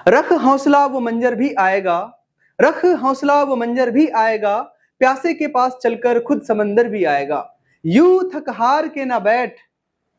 रख हौसला वो मंजर भी आएगा, रख हौसला वो मंजर भी आएगा, प्यासे के पास चलकर खुद समंदर भी आएगा। यूं थक हार के ना बैठ,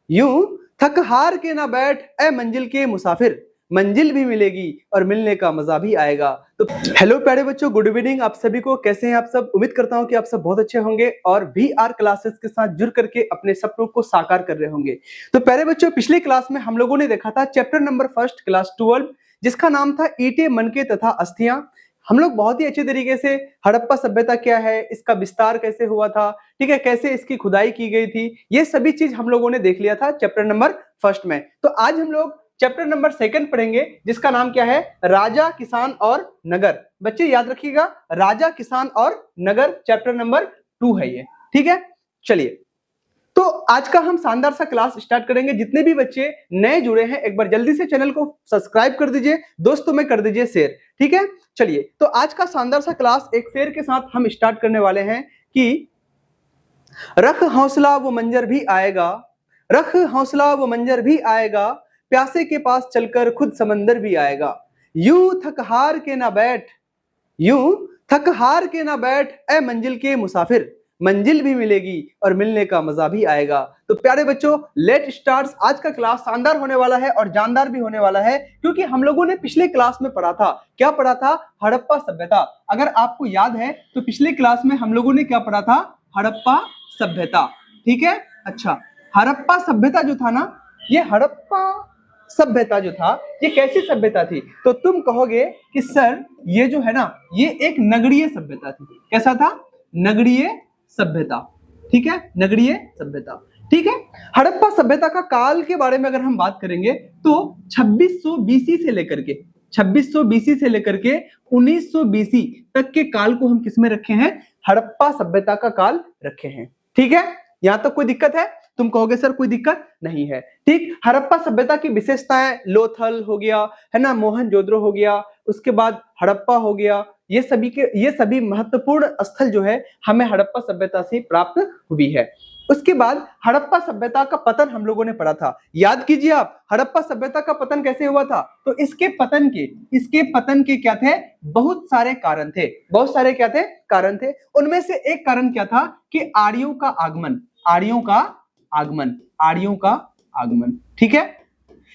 यूं थक हार के ना बैठ ए मंजिल के मुसाफिर, मंजिल भी मिलेगी और मिलने का मजा भी आएगा। तो हेलो प्यारे बच्चों, गुड इवनिंग आप सभी को। कैसे हैं आप सब? उम्मीद करता हूं कि आप सब बहुत अच्छे होंगे और VR क्लासेस के साथ जुड़ करके अपने सपनों को साकार कर रहे होंगे। तो प्यारे बच्चों, पिछली क्लास में हम लोगों ने देखा था चैप्टर नंबर 1 क्लास 12, जिसका नाम था ईंटें, मनके तथा अस्थियां। हम लोग बहुत ही अच्छे तरीके से हड़प्पा सभ्यता क्या है, इसका विस्तार कैसे हुआ था, ठीक है, कैसे इसकी खुदाई की गई थी, ये सभी चीज हम लोगों ने देख लिया था चैप्टर नंबर 1 में। तो आज हम लोग चैप्टर नंबर 2 पढ़ेंगे, जिसका नाम क्या है, राजा, किसान और नगर। बच्चे याद रखिएगा, राजा, किसान और नगर चैप्टर नंबर 2 है ये, ठीक है। चलिए, तो आज का हम शानदार सा क्लास स्टार्ट करेंगे। जितने भी बच्चे नए जुड़े हैं, एक बार जल्दी से चैनल को सब्सक्राइब कर दीजिए, दोस्तों में कर दीजिए शेयर, ठीक है। चलिए, तो आज का शानदार सा क्लास एक शेर के साथ हम स्टार्ट करने वाले हैं कि रख हौसला वो मंजर भी आएगा, रख हौसला वो मंजर भी आएगा, प्यासे के पास चलकर खुद समंदर भी आएगा। यूं थक हार के ना बैठ, यूं थक हार के ना बैठ ए मंजिल के मुसाफिर, मंजिल भी मिलेगी और मिलने का मजा भी आएगा। तो प्यारे बच्चों, लेट स्टार्ट। आज का क्लास शानदार होने वाला है और जानदार भी होने वाला है, क्योंकि हम लोगों ने पिछले क्लास में पढ़ा था, क्या पढ़ा था, हड़प्पा सभ्यता। अगर आपको याद है तो पिछले क्लास में हम लोगों ने क्या पढ़ा था, हड़प्पा सभ्यता, ठीक है। अच्छा, हड़प्पा सभ्यता जो था ना, ये हड़प्पा सभ्यता जो था, ये कैसी सभ्यता थी? तो तुम कहोगे कि सर ये जो है ना, ये एक नगरीय सभ्यता थी। कैसा था? नगरीय सभ्यता, ठीक है, नगरीय सभ्यता, ठीक है। हड़प्पा सभ्यता का काल के बारे में अगर हम बात करेंगे तो 2600 BC से लेकर के 2600 BC से लेकर के 1900 BC तक के काल को हम किसमें रखे हैं, हड़प्पा सभ्यता का काल रखे हैं, ठीक है। यहां तक कोई दिक्कत है? तुम कहोगे सर कोई दिक्कत नहीं है, ठीक। हड़प्पा सभ्यता की विशेषताएं, लोथल हो गया, है ना, मोहनजोदड़ो हो गया, उसके बाद हड़प्पा हो गया, ये सभी महत्वपूर्ण स्थल जो है हमें हड़प्पा सभ्यता से प्राप्त हुई है। उसके बाद हड़प्पा सभ्यता का पतन हम लोगों ने पढ़ा था। याद कीजिए आप, हड़प्पा सभ्यता का पतन कैसे हुआ था? तो इसके पतन के क्या थे, बहुत सारे कारण थे, बहुत सारे क्या थे, कारण थे। उनमें से एक कारण क्या था कि आर्यों का आगमन, आर्यों का आगमन, आर्यों का आगमन, ठीक है।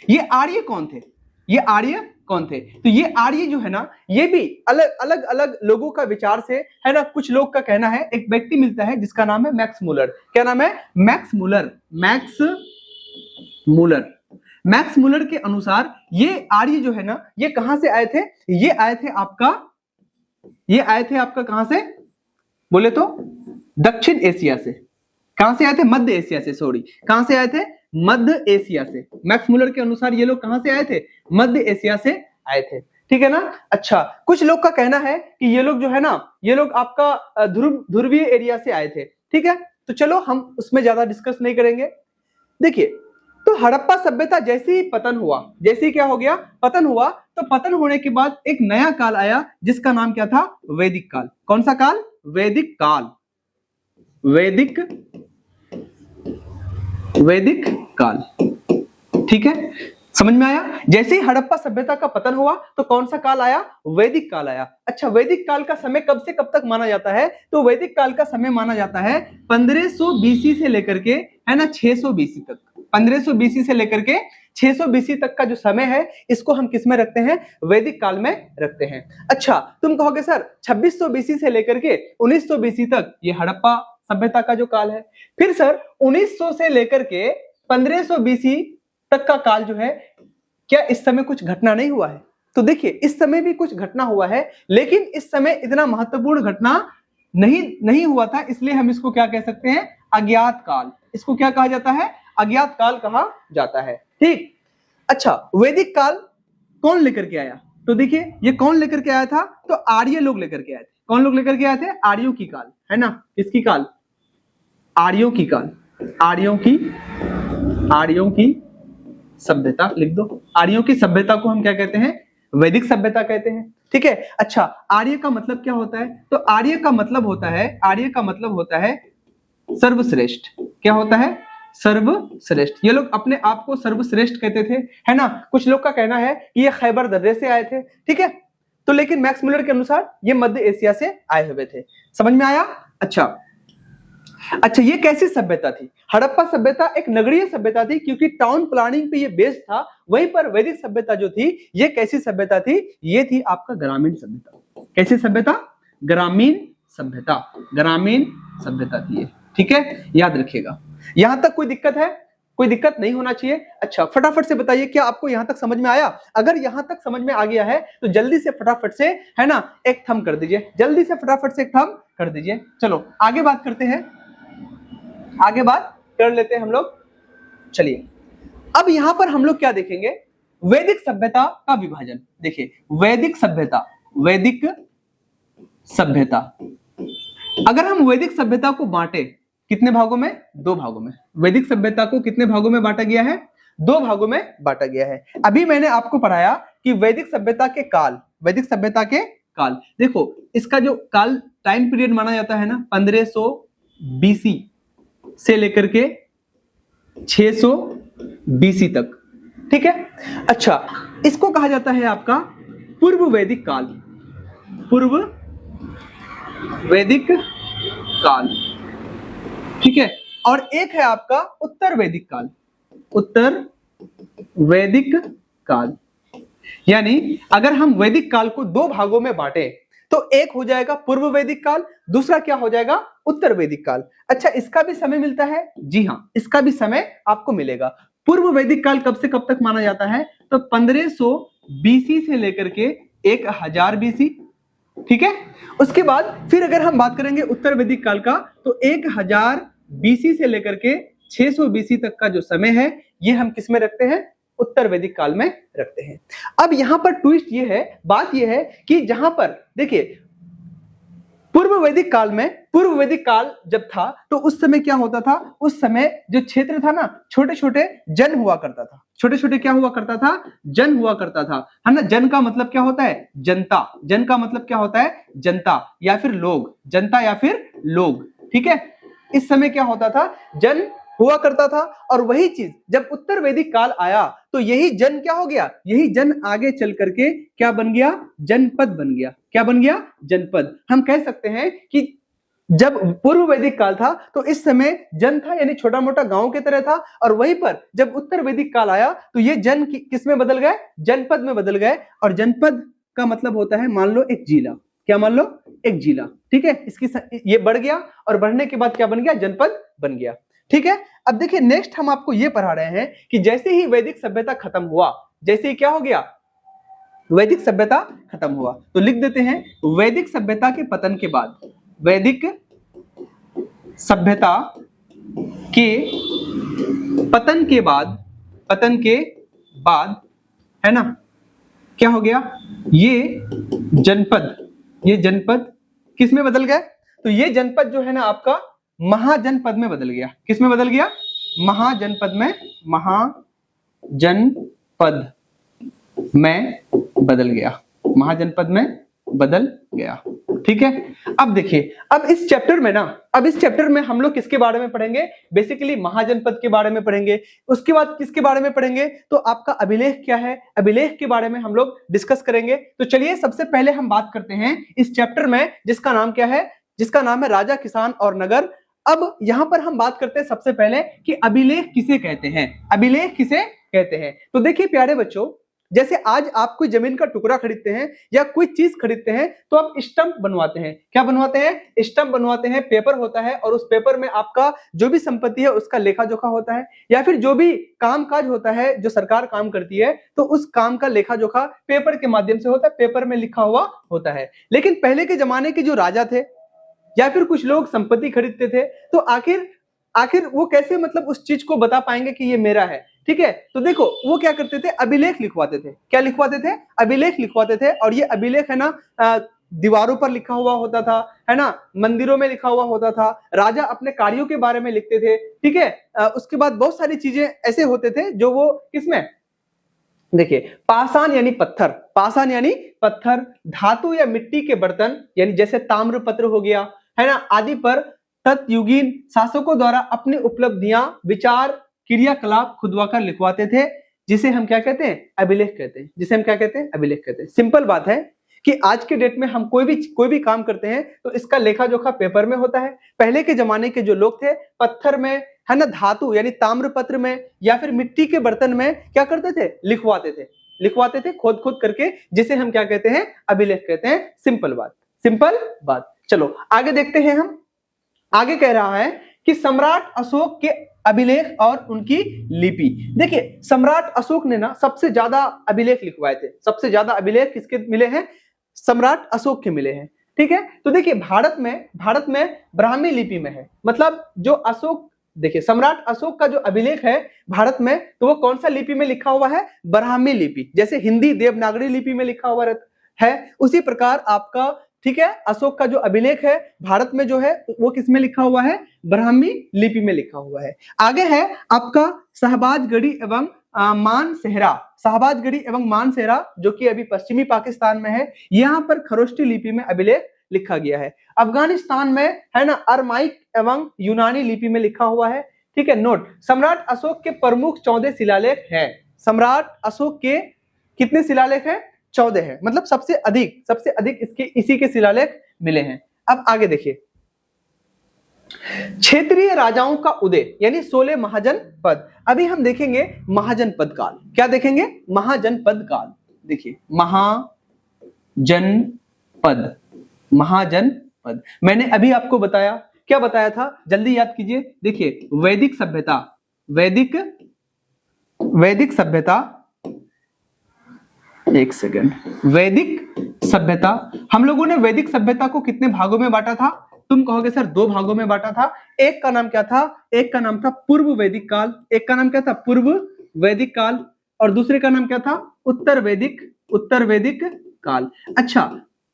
ये आर्य कौन थे? ये आर्य कौन थे? तो ये आर्य जो है ना, ये भी अलग अलग लोगों का विचार से, है ना, कुछ लोग का कहना है। एक व्यक्ति मिलता है जिसका नाम है मैक्स मूलर। क्या नाम है? Max Muller. Max Muller, Max Muller के अनुसार ये आर्य जो है ना, ये कहां से आए थे? ये आए थे आपका कहां से बोले तो दक्षिण एशिया से। कहां से आए थे? मध्य एशिया से, सॉरी, कहां से आए थे? मध्य एशिया से। मैक्स मूलर के अनुसार ये लोग कहां से आए थे? मध्य एशिया से आए थे, ठीक है ना। अच्छा, कुछ लोग का कहना है कि ये लोग जो है ना, ये लोग आपका ध्रुवीय एरिया से आए थे, ठीक है। तो चलो हम उसमें ज्यादा डिस्कस नहीं करेंगे। देखिए, तो हड़प्पा सभ्यता जैसे ही पतन हुआ, जैसे ही क्या हो गया, पतन हुआ, तो पतन होने के बाद एक नया काल आया, जिसका नाम क्या था? वैदिक काल। कौन सा काल? वैदिक काल। वैदिक काल, ठीक है, समझ में आया। जैसे ही हड़प्पा सभ्यता का पतन हुआ तो कौन सा काल आया? वैदिक काल आया। अच्छा, वैदिक काल का समय कब से कब तक माना जाता है? तो वैदिक काल का समय माना जाता है 1500 BC से लेकर के, है ना, 600 BC तक। 1500 BC से लेकर के 600 BC तक का जो समय है, इसको हम किस में रखते हैं? वैदिक काल में रखते हैं। अच्छा, तुम कहोगे सर 2600 BC से लेकर के 1900 BC तक ये हड़प्पा सभ्यता का जो काल है। फिर सर 1900 से लेकर के 1500 BC तक का काल जो है, क्या इस समय कुछ घटना नहीं हुआ है? तो देखिए, इस समय भी कुछ घटना हुआ है, लेकिन इस समय इतना महत्वपूर्ण घटना नहीं हुआ था, इसलिए हम इसको क्या कह सकते हैं? अज्ञात काल। इसको क्या कहा जाता है? अज्ञात काल कहा जाता है, ठीक। अच्छा, वैदिक काल कौन लेकर के आया? तो देखिए, ये कौन लेकर के आया था? तो आर्य लोग लेकर के आए थे। कौन लोग लेकर के आए थे? आर्यों की काल, है ना। किसकी काल? आर्यों की काल। आर्यों की सभ्यता लिख दो। आर्यों की सभ्यता को हम क्या कहते हैं? वैदिक सभ्यता कहते हैं, ठीक है। अच्छा, आर्य का मतलब क्या होता है? तो आर्य का मतलब होता है सर्वश्रेष्ठ। क्या होता है? सर्वश्रेष्ठ। ये लोग अपने आप को सर्वश्रेष्ठ कहते थे, है ना। कुछ लोग का कहना है कि ये खैबर दर्रे से आए थे, ठीक है। तो लेकिन मैक्स मुलर के अनुसार ये मध्य एशिया से आए हुए थे। समझ में आया? अच्छा, ये कैसी सभ्यता थी? हड़प्पा सभ्यता एक नगरीय सभ्यता थी, क्योंकि टाउन प्लानिंग पे ये बेस्ड था। वहीं पर वैदिक सभ्यता जो थी, ये कैसी सभ्यता थी? ये थी आपका ग्रामीण सभ्यता। कैसी सभ्यता? ग्रामीण सभ्यता। ग्रामीण सभ्यता थी ये, ठीक है, याद रखिएगा। यहां तक कोई दिक्कत है? कोई दिक्कत नहीं होना चाहिए। अच्छा, फटाफट से बताइए, क्या आपको यहां तक समझ में आया? अगर यहां तक समझ में आ गया है तो जल्दी से फटाफट से, है ना, एक थंब कर दीजिए। जल्दी से फटाफट से एक थंब कर दीजिए। चलो आगे बात करते हैं, आगे बात कर लेते हैं हम लोग। चलिए, अब यहां पर हम लोग क्या देखेंगे? वैदिक सभ्यता का विभाजन। देखिए, वैदिक सभ्यता, वैदिक सभ्यता, अगर हम वैदिक सभ्यता को बांटे कितने भागों में? 2 भागों में। वैदिक सभ्यता को कितने भागों में बांटा गया है? 2 भागों में बांटा गया है। अभी मैंने आपको पढ़ाया कि वैदिक सभ्यता के काल, वैदिक सभ्यता के काल, देखो इसका जो काल टाइम पीरियड माना जाता है ना, 1500 बीसी से लेकर के 600 बीसी तक, ठीक है। अच्छा, इसको कहा जाता है आपका पूर्व वैदिक काल, पूर्व वैदिक काल, ठीक है। और एक है आपका उत्तर वैदिक काल, उत्तर वैदिक काल। यानी अगर हम वैदिक काल को 2 भागों में बांटे तो एक हो जाएगा पूर्व वैदिक काल, दूसरा क्या हो जाएगा? उत्तर वैदिक काल। अच्छा, इसका भी समय मिलता है? जी हाँ, इसका भी समय आपको मिलेगा। पूर्व वैदिक काल कब से कब तक माना जाता है? तो 1500 बीसी से लेकर के 1000 बीसी, ठीक है। उसके बाद फिर अगर हम बात करेंगे उत्तर वैदिक काल का, तो 1000 बीसी से लेकर के 600 बीसी तक का जो समय है, ये हम किस में रखते हैं? उत्तर वैदिक काल में रखते हैं। अब यहां पर ट्विस्ट ये है, बात ये है कि जहां पर देखिए पूर्व वैदिक काल में, पूर्व वैदिक काल जब था तो उस समय क्या होता था? उस समय जो क्षेत्र था ना, छोटे छोटे जन हुआ करता था। छोटे छोटे क्या हुआ करता था? जन हुआ करता था, है ना। जन का मतलब क्या होता है? जनता। जन का मतलब क्या होता है? जनता या फिर लोग, जनता या फिर लोग, ठीक है। इस समय क्या होता था? जन हुआ करता था। और वही चीज जब उत्तर वैदिक काल आया तो यही जन क्या हो गया? यही जन आगे चल करके क्या बन गया? जनपद बन गया। क्या बन गया? जनपद। हम कह सकते हैं कि जब पूर्व वैदिक काल था तो इस समय जन था, यानी छोटा मोटा गांव की तरह था। और वहीं पर जब उत्तर वैदिक काल आया तो ये जन किस में बदल गए? जनपद में बदल गए। और जनपद का मतलब होता है, मान लो एक जिला। क्या मान लो? एक जिला, ठीक है। इसकी ये बढ़ गया और बढ़ने के बाद क्या बन गया? जनपद बन गया, ठीक है। अब देखिए, नेक्स्ट हम आपको ये पढ़ा रहे हैं कि जैसे ही वैदिक सभ्यता खत्म हुआ, जैसे ही क्या हो गया? वैदिक सभ्यता खत्म हुआ, तो लिख देते हैं वैदिक सभ्यता के पतन के बाद, वैदिक सभ्यता के पतन के बाद, पतन के बाद, है ना, क्या हो गया? ये जनपद किस में बदल गए? तो ये जनपद जो है ना आपका महाजनपद में बदल गया। किस में बदल गया? महाजनपद में, महाजनपद में बदल गया, महाजनपद में बदल गया, ठीक है। अब देखिए, अब इस चैप्टर में ना, अब इस चैप्टर में हम लोग किसके बारे में पढ़ेंगे? बेसिकली महाजनपद के बारे में पढ़ेंगे। उसके बाद किसके बारे में पढ़ेंगे? तो आपका अभिलेख क्या है, अभिलेख के बारे में हम लोग डिस्कस करेंगे। तो चलिए सबसे पहले हम बात करते हैं इस चैप्टर में, जिसका नाम क्या है? जिसका नाम है राजा, किसान और नगर। अब यहां पर हम बात करते हैं सबसे पहले कि अभिलेख किसे कहते हैं, अभिलेख किसे कहते हैं। तो देखिए प्यारे बच्चों, जैसे आज आप कोई जमीन का टुकड़ा खरीदते हैं या कोई चीज खरीदते हैं तो आप स्टंप बनवाते हैं। क्या बनवाते हैं? स्टंप बनवाते हैं। पेपर होता है और उस पेपर में आपका जो भी संपत्ति है उसका लेखा जोखा होता है, या फिर जो भी काम काज होता है, जो सरकार काम करती है, तो उस काम का लेखा जोखा पेपर के माध्यम से होता है, पेपर में लिखा हुआ होता है। लेकिन पहले के जमाने के जो राजा थे या फिर कुछ लोग संपत्ति खरीदते थे, तो आखिर वो कैसे मतलब उस चीज को बता पाएंगे कि ये मेरा है, ठीक है। तो देखो वो क्या करते थे? अभिलेख लिखवाते थे। क्या लिखवाते थे? अभिलेख लिखवाते थे। और ये अभिलेख है ना, दीवारों पर लिखा हुआ होता था, है ना, मंदिरों में लिखा हुआ होता था। राजा अपने कार्यों के बारे में लिखते थे, ठीक है। उसके बाद बहुत सारी चीजें ऐसे होते थे जो वो किसमें, देखिए, पाषाण यानी पत्थर, पाषाण यानी पत्थर, धातु या मिट्टी के बर्तन, यानी जैसे ताम्रपत्र हो गया, है ना, आदि पर तत्युगीन शासकों द्वारा अपनी उपलब्धियां, विचार, क्रियाकलाप खुदवाकर लिखवाते थे, जिसे हम क्या कहते हैं? अभिलेख कहते हैं। जिसे हम क्या कहते हैं? अभिलेख कहते हैं। सिंपल बात है कि आज के डेट में हम कोई भी काम करते हैं तो इसका लेखा जोखा पेपर में होता है। पहले के जमाने के जो लोग थे, पत्थर में, है ना, धातु यानी ताम्रपत्र में या फिर मिट्टी के बर्तन में क्या करते थे? लिखवाते थे खोद करके, जिसे हम क्या कहते हैं? अभिलेख कहते हैं। सिंपल बात। चलो आगे देखते हैं हम। आगे कह रहा है कि सम्राट अशोक के अभिलेख और उनकी लिपि। देखिए, सम्राट अशोक ने ना सबसे ज्यादा अभिलेख लिखवाए थे। सबसे ज्यादा अभिलेख किसके मिले हैं? सम्राट अशोक के मिले हैं। ठीक है, तो देखिए भारत में ब्राह्मी लिपि में है। मतलब जो अशोक, देखिए सम्राट अशोक का जो अभिलेख है भारत में, तो वो कौन सा लिपि में लिखा हुआ है? ब्राह्मी लिपि। जैसे हिंदी देवनागरी लिपि में लिखा हुआ है, उसी प्रकार आपका, ठीक है, अशोक का जो अभिलेख है भारत में जो है वो किस में लिखा हुआ है? ब्राह्मी लिपि में लिखा हुआ है। आगे है आपका शहबाजगढ़ी एवं मानसेहरा, जो कि अभी पश्चिमी पाकिस्तान में है। यहाँ पर खरोष्टी लिपि में अभिलेख लिखा गया है। अफगानिस्तान में है ना, अरमाइक एवं यूनानी लिपि में लिखा हुआ है। ठीक है, नोट, सम्राट अशोक के प्रमुख 14 शिलालेख हैं। सम्राट अशोक के कितने शिलालेख हैं? 14 है। मतलब सबसे अधिक इसी के शिलालेख मिले हैं। अब आगे देखिए, क्षेत्रीय राजाओं का उदय यानी 16 महाजनपद। अभी हम देखेंगे महाजनपद काल। क्या देखेंगे? महाजनपद काल। देखिए, महाजनपद मैंने अभी आपको बताया। क्या बताया था? जल्दी याद कीजिए। देखिए, वैदिक सभ्यता, एक सेकेंड, वैदिक सभ्यता, हम लोगों ने वैदिक सभ्यता को कितने भागों में बांटा था? तुम कहोगे सर 2 भागों में बांटा था। एक का नाम क्या था? एक का नाम था पूर्व वैदिक काल। एक का नाम क्या था? पूर्व वैदिक काल। और दूसरे का नाम क्या था? उत्तर वैदिक काल। अच्छा,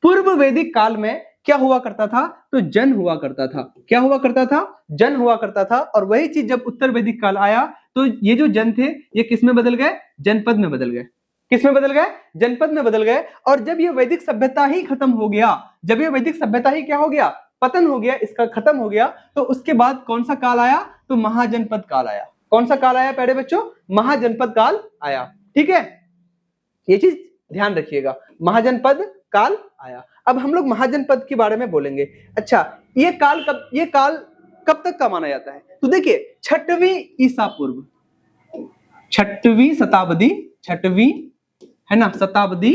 पूर्व वैदिक काल में क्या हुआ करता था? तो जन हुआ करता था। क्या हुआ करता था? जन हुआ करता था। और वही चीज जब उत्तर वैदिक काल आया तो ये जो जन थे ये किस में बदल गए? जनपद में बदल गए। किस में बदल गए? जनपद में बदल गए। और जब ये वैदिक सभ्यता ही खत्म हो गया, जब ये वैदिक सभ्यता ही क्या हो गया? पतन हो गया, इसका खत्म हो गया, तो उसके बाद कौन सा काल आया? तो महाजनपद काल आया। कौन सा काल आया प्यारे बच्चों? महाजनपद काल आया। ठीक है, ये चीज ध्यान रखिएगा, महाजनपद काल आया। अब हम लोग महाजनपद के बारे में बोलेंगे। अच्छा, ये काल कब तक का माना जाता है? तो देखिए, 6वीं ईसा पूर्व, 6वीं शताब्दी है ना, शताब्दी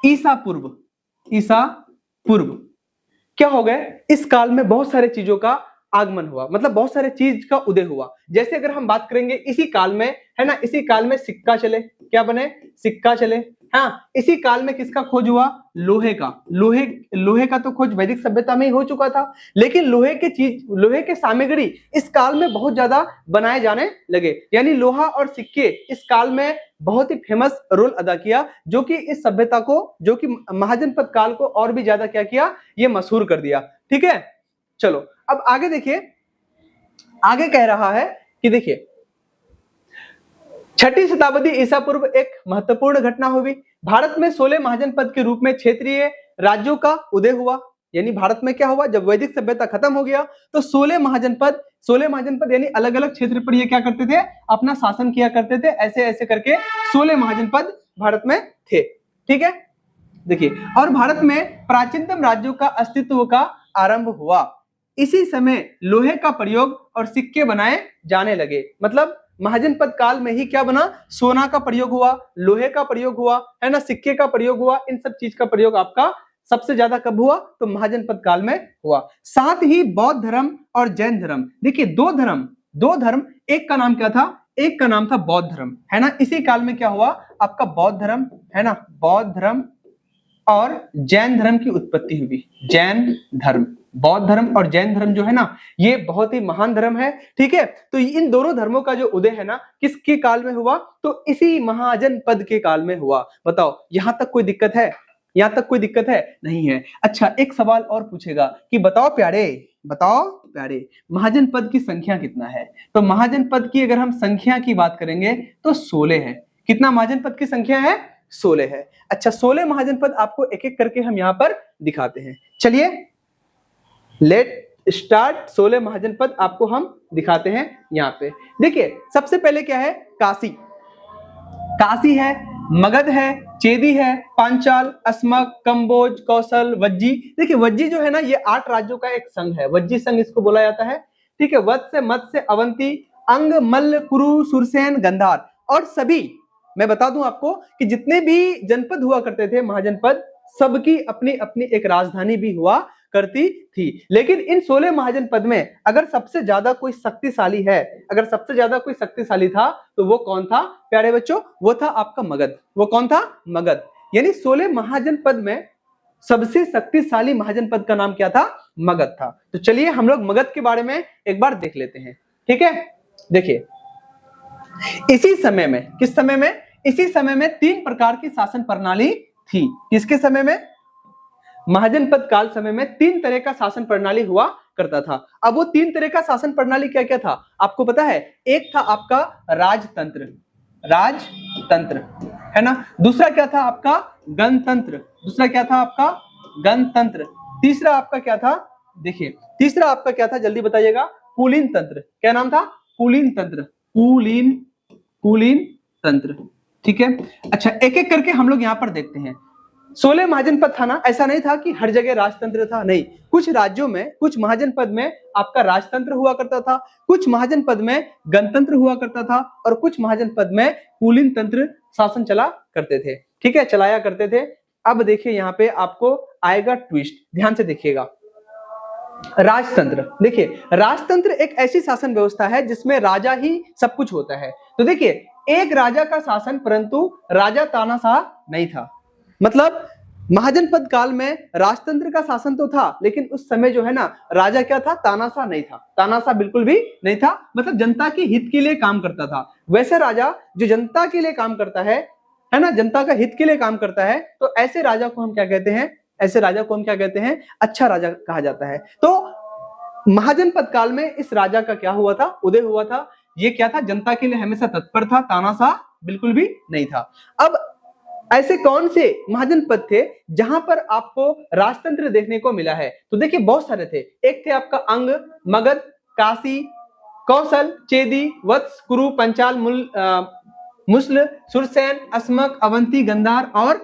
ईसा पूर्व क्या हो गए? इस काल में बहुत सारे चीजों का आगमन हुआ, मतलब बहुत सारे चीज का उदय हुआ। जैसे अगर हम बात करेंगे इसी काल में, है ना, इसी काल में सिक्का चले। क्या बने? सिक्का चले। हाँ, इसी काल में किसका खोज हुआ? लोहे का तो खोज वैदिक सभ्यता में ही हो चुका था, लेकिन लोहे के सामग्री इस काल में बहुत ज्यादा बनाए जाने लगे। यानी लोहा और सिक्के इस काल में बहुत ही फेमस रोल अदा किया, जो कि इस सभ्यता को, जो कि महाजनपद काल को और भी ज्यादा क्या किया? ये मशहूर कर दिया। ठीक है, चलो अब आगे देखिए। आगे कह रहा है कि देखिए, 6वीं शताब्दी ईसा पूर्व एक महत्वपूर्ण घटना हुई। भारत में 16 महाजनपद के रूप में क्षेत्रीय राज्यों का उदय हुआ। यानी भारत में क्या हुआ? जब वैदिक सभ्यता खत्म हो गया तो 16 महाजनपद यानी अलग अलग क्षेत्र पर ये क्या करते थे? अपना शासन किया करते थे। ऐसे ऐसे करके 16 महाजनपद भारत में थे। ठीक है, देखिए, और भारत में प्राचीनतम राज्यों का अस्तित्व का आरंभ हुआ। इसी समय लोहे का प्रयोग और सिक्के बनाए जाने लगे। मतलब महाजनपद काल में ही क्या बना? सोना का प्रयोग हुआ, लोहे का प्रयोग हुआ, है ना, सिक्के का प्रयोग हुआ। इन सब चीज का प्रयोग आपका सबसे ज्यादा कब हुआ? तो महाजनपद काल में हुआ। साथ ही बौद्ध धर्म और जैन धर्म, देखिए दो धर्म, एक का नाम क्या था? एक का नाम था बौद्ध धर्म, है ना। इसी काल में क्या हुआ? आपका बौद्ध धर्म, है ना, बौद्ध धर्म और जैन धर्म की उत्पत्ति हुई। जैन धर्म, बौद्ध धर्म और जैन धर्म जो है ना, ये बहुत ही महान धर्म है। ठीक है, तो इन दोनों धर्मों का जो उदय है ना, किसके काल में हुआ? तो इसी महाजनपद के काल में हुआ। बताओ, यहां तक कोई दिक्कत है? यहां तक कोई दिक्कत है? नहीं है। अच्छा, एक सवाल और पूछेगा कि बताओ प्यारे, महाजनपद की संख्या कितना है? तो महाजनपद की अगर हम संख्या की बात करेंगे तो 16 है। कितना महाजनपद की संख्या है? 16 है। अच्छा, 16 महाजनपद आपको एक एक करके हम यहाँ पर दिखाते हैं। चलिए, लेट स्टार्ट। 16 महाजनपद आपको हम दिखाते हैं यहाँ पे। देखिए सबसे पहले क्या है, काशी। काशी है, मगध है, चेदी है, पांचाल, अस्मक, कंबोज, कौशल, वज्जी। देखिए वज्जी जो है ना, ये 8 राज्यों का एक संघ है, वज्जी संघ इसको बोला जाता है। ठीक है, वत्स, मत्स्य, अवंती, अंग, मल्ल, कुरु, सुरसेन, गंधार। और सभी मैं बता दूं आपको कि जितने भी जनपद हुआ करते थे, महाजनपद, सबकी अपनी अपनी एक राजधानी भी हुआ करती थी। लेकिन इन 16 महाजनपद में अगर सबसे ज्यादा कोई शक्तिशाली है, अगर सबसे ज्यादा कोई शक्तिशाली था तो वो कौन था प्यारे बच्चों? वो था आपका मगध। वो कौन था? मगध। यानी 16 महाजनपद में सबसे शक्तिशाली महाजनपद का नाम क्या था? मगध था। तो चलिए हम लोग मगध के बारे में एक बार देख लेते हैं। ठीक है, देखिए इसी समय में, किस समय में? इसी समय में 3 प्रकार की शासन प्रणाली थी। किसके समय में? महाजनपद काल समय में 3 तरह का शासन प्रणाली हुआ करता था। अब वो 3 तरह का शासन प्रणाली क्या क्या था आपको पता है? एक था आपका राजतंत्र, राजतंत्र है ना। दूसरा क्या था आपका? गणतंत्र। दूसरा क्या था आपका? गणतंत्र। तीसरा आपका क्या था? देखिए तीसरा आपका क्या था, जल्दी बताइएगा? कुलीन तंत्र। क्या नाम था? कुलीन तंत्र। कुलीन तंत्र। ठीक है, अच्छा एक एक करके हम लोग यहाँ पर देखते हैं। 16 महाजनपद था ना, ऐसा नहीं था कि हर जगह राजतंत्र था, नहीं। कुछ राज्यों में, कुछ महाजनपद में आपका राजतंत्र हुआ करता था, कुछ महाजनपद में गणतंत्र हुआ करता था, और कुछ महाजनपद में कुलीन तंत्र शासन चला करते थे। ठीक है, चलाया करते थे। अब देखिए यहाँ पे आपको आएगा ट्विस्ट, ध्यान से देखिएगा। राजतंत्र, देखिए राजतंत्र एक ऐसी शासन व्यवस्था है जिसमें राजा ही सब कुछ होता है। तो देखिए एक राजा का शासन, परंतु राजा तानाशाह नहीं था। मतलब महाजनपद काल में राजतंत्र का शासन तो था, लेकिन उस समय जो है ना राजा क्या था? तानाशाह नहीं था। तानाशाह बिल्कुल भी नहीं था, मतलब जनता के हित के लिए काम करता था। वैसे राजा जो जनता के लिए काम करता है ना, जनता का हित के लिए काम करता है, तो ऐसे राजा को हम क्या कहते हैं? ऐसे राजा को हम क्या कहते हैं? अच्छा राजा कहा जाता है। तो महाजनपद काल में इस राजा का क्या हुआ था? उदय हुआ था। ये क्या था? जनता के लिए हमेशा तत्पर था, तानाशाह बिल्कुल भी नहीं था। अब ऐसे कौन से महाजनपद थे जहां पर आपको राजतंत्र देखने को मिला है? तो देखिए बहुत सारे थे। एक थे आपका अंग, मगध, काशी, कौशल, चेदी, वत्स, कुरु, पंचाल, मुसल, सुरसेन, अस्मक, अवंती, गंधार और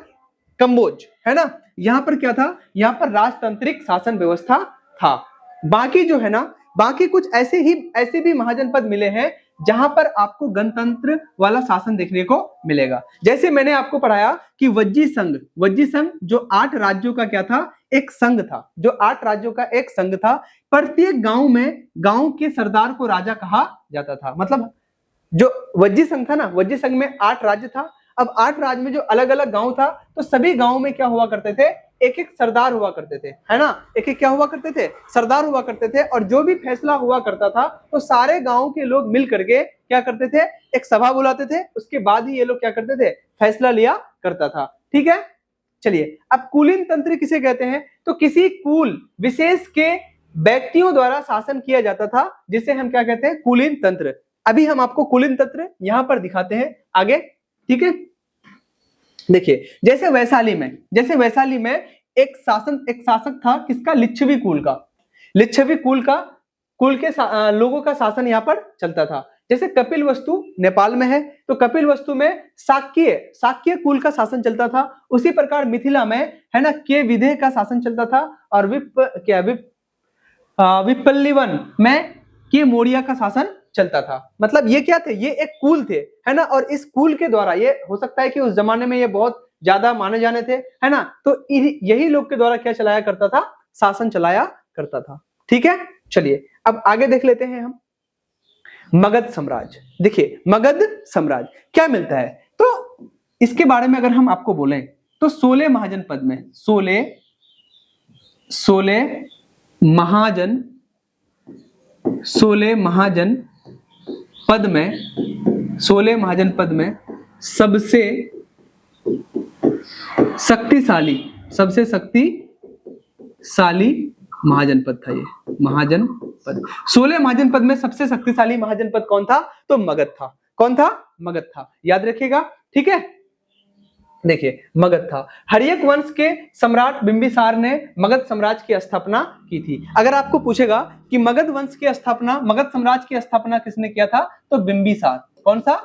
कंबोज, है ना। यहाँ पर क्या था? यहाँ पर राजतांत्रिक शासन व्यवस्था था। बाकी जो है ना, बाकी कुछ ऐसे भी महाजनपद मिले हैं जहां पर आपको गणतंत्र वाला शासन देखने को मिलेगा। जैसे मैंने आपको पढ़ाया कि वज्जी संघ जो 8 राज्यों का क्या था? एक संघ था। जो 8 राज्यों का एक संघ था। प्रत्येक गांव में गांव के सरदार को राजा कहा जाता था। मतलब जो वज्जी संघ था ना, वज्जी संघ में 8 राज्य था। अब 8 राज्य में जो अलग अलग गांव था, तो सभी गांव में क्या हुआ करते थे? एक एक सरदार हुआ करते थे, है ना। एक एक क्या हुआ करते थे? सरदार हुआ करते थे। और जो भी फैसला हुआ करता था तो सारे गांव के लोग मिल करके क्या करते थे? एक सभा बुलाते थे, उसके बाद ही ये लोग क्या करते थे? फैसला लिया करता था। ठीक है, चलिए अब कुलीन तंत्र किसे कहते हैं? तो किसी कुल विशेष के व्यक्तियों द्वारा शासन किया जाता था, जिसे हम क्या कहते हैं? कुलीन तंत्र। अभी हम आपको कुलीन तंत्र यहां पर दिखाते हैं आगे। ठीक है, देखिए जैसे वैशाली में एक शासक था, किसका? लिच्छवी कुल का। लिच्छवी कुल के लोगों का शासन यहाँ पर चलता था। जैसे कपिलवस्तु नेपाल में है, तो कपिलवस्तु में शाक्य कुल का शासन चलता था। उसी प्रकार मिथिला में है ना, के विदेह का शासन चलता था। और विप्लवन में के मौर्य का शासन चलता था। मतलब ये क्या थे? ये एक कुल थे, है ना। और इस कुल के द्वारा, ये हो सकता है कि उस जमाने में ये बहुत ज्यादा माने जाने थे, है ना। तो यही लोग के द्वारा क्या चलाया करता था? शासन चलाया करता था। ठीक है, चलिए अब आगे देख लेते हैं हम मगध साम्राज्य। देखिए मगध साम्राज्य क्या मिलता है? तो इसके बारे में अगर हम आपको बोलें तो 16 महाजनपद में 16 महाजनपद में सबसे शक्तिशाली महाजनपद था। ये महाजनपद 16 महाजनपद में सबसे शक्तिशाली महाजनपद कौन था? तो मगध था। कौन था? मगध था, याद रखिएगा। ठीक है, देखिए मगध था। हर्यक वंश के सम्राट बिंबिसार ने मगध साम्राज्य की स्थापना की थी। अगर आपको पूछेगा कि मगध वंश की स्थापना, मगध साम्राज्य की स्थापना किसने किया था, तो बिंबिसार। कौन सा?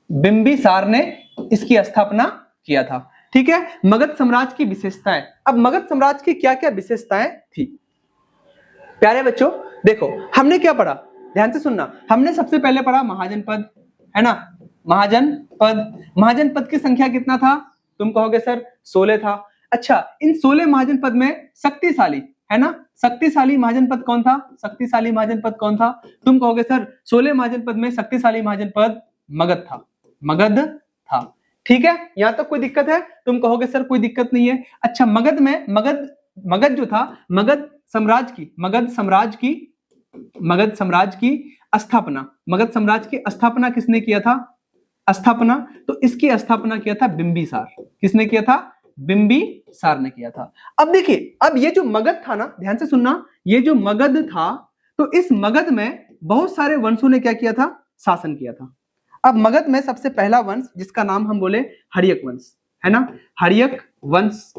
बिंबिसार ने इसकी स्थापना किया था। ठीक है। मगध साम्राज्य की विशेषताएं। अब मगध साम्राज्य की क्या क्या विशेषताएं थी? प्यारे बच्चों देखो, हमने क्या पढ़ा, ध्यान से सुनना। हमने सबसे पहले पढ़ा महाजनपद, है ना, महाजनपद। महाजनपद की संख्या कितना था? तुम कहोगे सर 16 था। अच्छा, इन 16 महाजनपद में शक्तिशाली, है ना, शक्तिशाली महाजनपद कौन था? शक्तिशाली महाजनपद कौन था? तुम कहोगे सर 16 महाजनपद में शक्तिशाली महाजनपद मगध था। मगध था। ठीक है, यहां तक कोई दिक्कत है? तुम कहोगे सर कोई दिक्कत नहीं है। अच्छा, मगध में मगध जो था, मगध साम्राज्य की स्थापना, मगध साम्राज्य की स्थापना किसने किया था? स्थापना तो इसकी स्थापना किया था बिंबिसार। किसने किया था? बिंबिसार ने किया था। अब देखिए, अब ये जो मगध था ना, ध्यान से सुनना, ये जो मगध था, तो इस मगध में बहुत सारे वंशों ने क्या किया था? शासन किया था। अब मगध में सबसे पहला वंश जिसका नाम हम बोले हर्यक वंश, है ना, हर्यक वंश।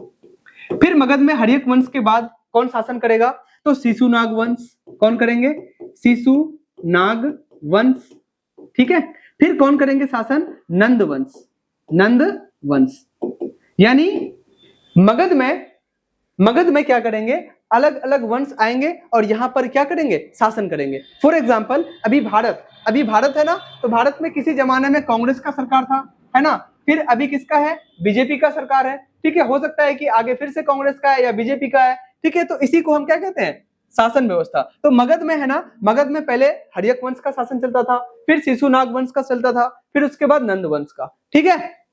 फिर मगध में हर्यक वंश के बाद कौन शासन करेगा? तो शिशुनाग वंश। कौन करेंगे? शिशुनाग वंश। ठीक है। फिर कौन करेंगे शासन? नंद वंश। नंद वंश। यानी मगध में क्या करेंगे? अलग अलग वंश आएंगे और यहां पर क्या करेंगे? शासन करेंगे। फॉर एग्जाम्पल, अभी भारत है ना, तो भारत में किसी जमाने में कांग्रेस का सरकार था, है ना, फिर अभी किसका है? बीजेपी का सरकार है। ठीक है, हो सकता है कि आगे फिर से कांग्रेस का है या बीजेपी का है। ठीक है, तो इसी को हम क्या कहते हैं? शासन व्यवस्था। तो मगध में है ना, मगध में पहले हर्यक वंश का शासन चलता था, फिर शिशुनाग वंश का चलता था, फिर उसके बाद नंद वंश का। ठीक है।